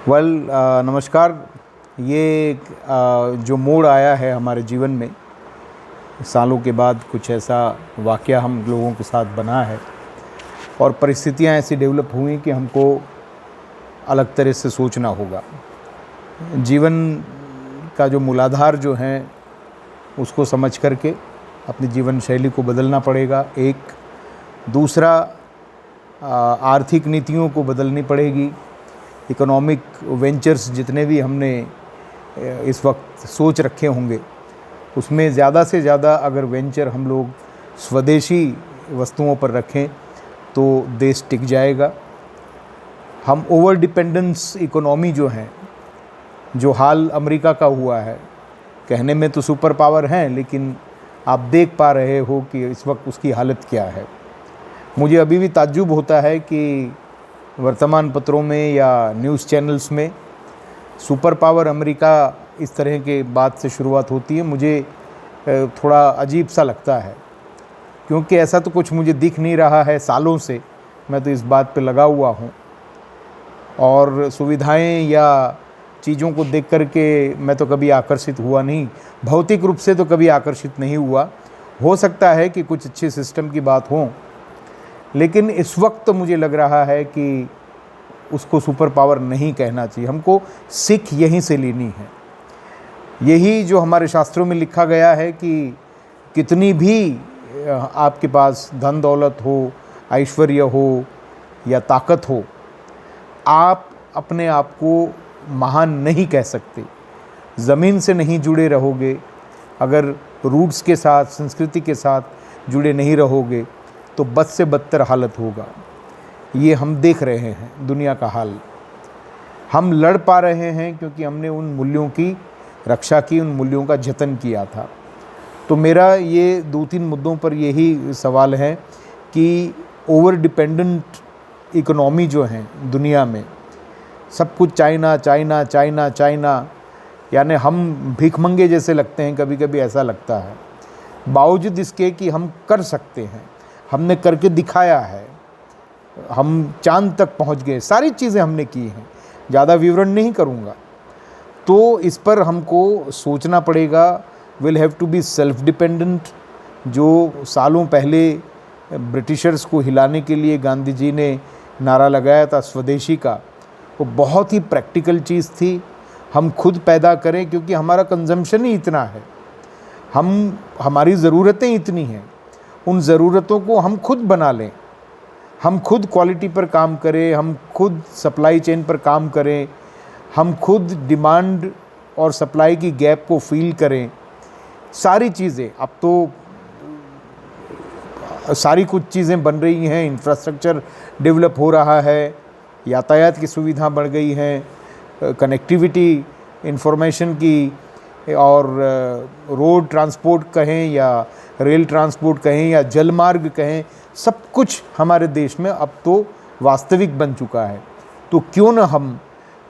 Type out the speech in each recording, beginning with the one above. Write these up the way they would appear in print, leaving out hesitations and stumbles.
Well नमस्कार। ये जो मोड़ आया है हमारे जीवन में, सालों के बाद कुछ ऐसा वाक़या हम लोगों के साथ बना है और परिस्थितियां ऐसी डेवलप हुई कि हमको अलग तरह से सोचना होगा। जीवन का जो मूलाधार जो है उसको समझ करके अपनी जीवन शैली को बदलना पड़ेगा। एक दूसरा, आर्थिक नीतियों को बदलनी पड़ेगी। इकोनॉमिक वेंचर्स जितने भी हमने इस वक्त सोच रखे होंगे, उसमें ज़्यादा से ज़्यादा अगर वेंचर हम लोग स्वदेशी वस्तुओं पर रखें तो देश टिक जाएगा। हम ओवर डिपेंडेंस इकोनॉमी जो है, जो हाल अमेरिका का हुआ है, कहने में तो सुपर पावर हैं, लेकिन आप देख पा रहे हो कि इस वक्त उसकी हालत क्या है। मुझे अभी भी ताज्जुब होता है कि वर्तमान पत्रों में या न्यूज़ चैनल्स में सुपर पावर अमेरिका इस तरह के बात से शुरुआत होती है। मुझे थोड़ा अजीब सा लगता है, क्योंकि ऐसा तो कुछ मुझे दिख नहीं रहा है सालों से। मैं तो इस बात पे लगा हुआ हूँ और सुविधाएं या चीज़ों को देख कर के मैं तो कभी आकर्षित हुआ नहीं, भौतिक रूप से तो कभी आकर्षित नहीं हुआ। हो सकता है कि कुछ अच्छे सिस्टम की बात हो, लेकिन इस वक्त तो मुझे लग रहा है कि उसको सुपर पावर नहीं कहना चाहिए। हमको सीख यहीं से लेनी है। यही जो हमारे शास्त्रों में लिखा गया है कि कितनी भी आपके पास धन दौलत हो, ऐश्वर्य हो या ताकत हो, आप अपने आप को महान नहीं कह सकते। ज़मीन से नहीं जुड़े रहोगे, अगर रूट्स के साथ, संस्कृति के साथ जुड़े नहीं रहोगे तो बद से बदतर हालत होगा। ये हम देख रहे हैं दुनिया का हाल। हम लड़ पा रहे हैं क्योंकि हमने उन मूल्यों की रक्षा की, उन मूल्यों का जतन किया था। तो मेरा ये 2-3 मुद्दों पर यही सवाल है कि ओवर डिपेंडेंट इकोनॉमी जो है दुनिया में, सब कुछ चाइना चाइना चाइना चाइना, यानी हम भीखमंगे जैसे लगते हैं, कभी कभी ऐसा लगता है। बावजूद इसके कि हम कर सकते हैं, हमने करके दिखाया है, हम चांद तक पहुंच गए, सारी चीज़ें हमने की हैं। ज़्यादा विवरण नहीं करूंगा। तो इस पर हमको सोचना पड़ेगा। Will have to be self dependent. जो सालों पहले ब्रिटिशर्स को हिलाने के लिए गांधी जी ने नारा लगाया था स्वदेशी का, वो बहुत ही प्रैक्टिकल चीज़ थी। हम खुद पैदा करें, क्योंकि हमारा कंजम्पशन ही इतना है, हमारी ज़रूरतें इतनी हैं। उन ज़रूरतों को हम खुद बना लें, हम खुद क्वालिटी पर काम करें, हम खुद सप्लाई चेन पर काम करें, हम खुद डिमांड और सप्लाई की गैप को फील करें। सारी चीज़ें अब तो सारी कुछ चीज़ें बन रही हैं, इंफ्रास्ट्रक्चर डेवलप हो रहा है, यातायात की सुविधा बढ़ गई है, कनेक्टिविटी इंफॉर्मेशन की, और रोड ट्रांसपोर्ट कहें या रेल ट्रांसपोर्ट कहें या जल मार्ग कहें, सब कुछ हमारे देश में अब तो वास्तविक बन चुका है। तो क्यों न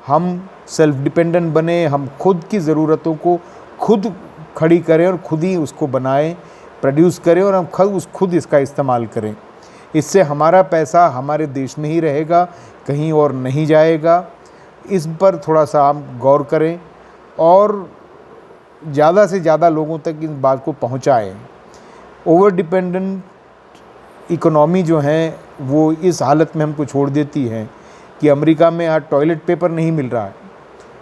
हम सेल्फ डिपेंडेंट बने, हम खुद की ज़रूरतों को खुद खड़ी करें और खुद ही उसको बनाएं, प्रोड्यूस करें, और हम खुद इसका इस्तेमाल करें। इससे हमारा पैसा हमारे देश में ही रहेगा, कहीं और नहीं जाएगा। इस पर थोड़ा सा हम गौर करें और ज़्यादा से ज़्यादा लोगों तक इस बात को पहुँचाएँ। ओवर डिपेंडेंट इकोनॉमी जो है वो इस हालत में हमको छोड़ देती है कि अमेरिका में आज टॉयलेट पेपर नहीं मिल रहा है,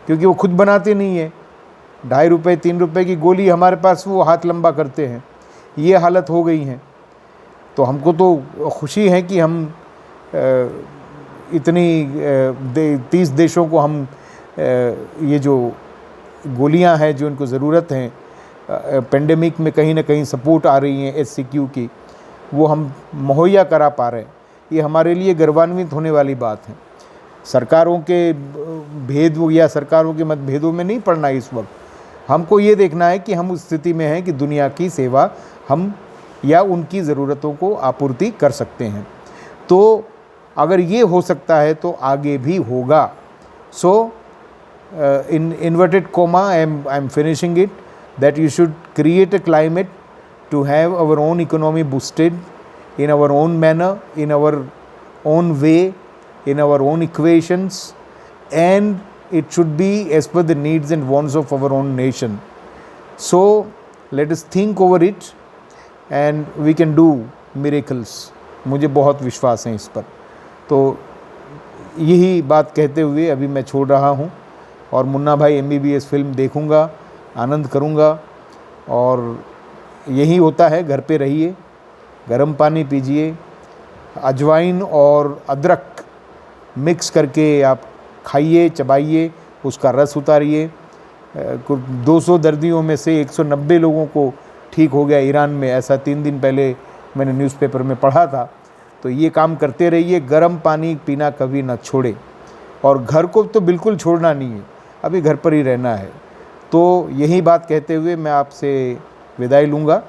क्योंकि वो खुद बनाते नहीं है। 2.5 रुपये 3 रुपये की गोली हमारे पास वो हाथ लंबा करते हैं। ये हालत हो गई है। तो हमको तो खुशी है कि हम इतनी 30 देशों को हम ये जो गोलियां हैं जो इनको ज़रूरत है पेंडेमिक में, कहीं ना कहीं सपोर्ट आ रही हैं SCQ की, वो हम मुहैया करा पा रहे हैं। ये हमारे लिए गर्वान्वित होने वाली बात है। सरकारों के भेद या सरकारों के मतभेदों में नहीं पड़ना इस वक्त। हमको ये देखना है कि हम उस स्थिति में हैं कि दुनिया की सेवा हम या उनकी ज़रूरतों को आपूर्ति कर सकते हैं। तो अगर ये हो सकता है तो आगे भी होगा। सो in inverted comma, I'm finishing it, that you should create a climate to have our own economy boosted in our own manner, in our own way, in our own equations, and it should be as per the needs and wants of our own nation. So let us think over it and we can do miracles. मुझे बहुत विश्वास है इस पर। तो यही बात कहते हुए अभी मैं छोड़ रहा हूँ और मुन्ना भाई MBBS फिल्म देखूँगा, आनंद करूँगा। और यही होता है, घर पे रहिए, गर्म पानी पीजिए, अजवाइन और अदरक मिक्स करके आप खाइए, चबाइए, उसका रस उतारिए। 200 दर्दियों में से 190 लोगों को ठीक हो गया ईरान में, ऐसा 3 दिन पहले मैंने न्यूज़पेपर में पढ़ा था। तो ये काम करते रहिए, गर्म पानी पीना कभी ना छोड़े, और घर को तो बिल्कुल छोड़ना नहीं है, अभी घर पर ही रहना है। तो यही बात कहते हुए मैं आपसे विदाई लूँगा।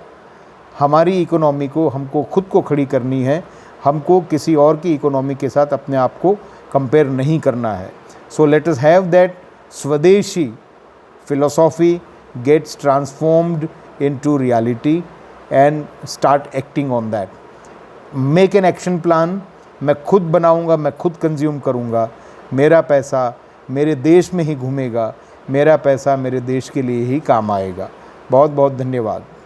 हमारी इकोनॉमी को हमको खुद को खड़ी करनी है, हमको किसी और की इकोनॉमी के साथ अपने आप को कंपेयर नहीं करना है। So let us have that स्वदेशी philosophy gets transformed into reality and start acting on that. Make an action plan. मैं खुद बनाऊंगा, मैं खुद कंज्यूम करूंगा, मेरा पैसा मेरे देश में ही घूमेगा, मेरा पैसा मेरे देश के लिए ही काम आएगा। बहुत बहुत धन्यवाद।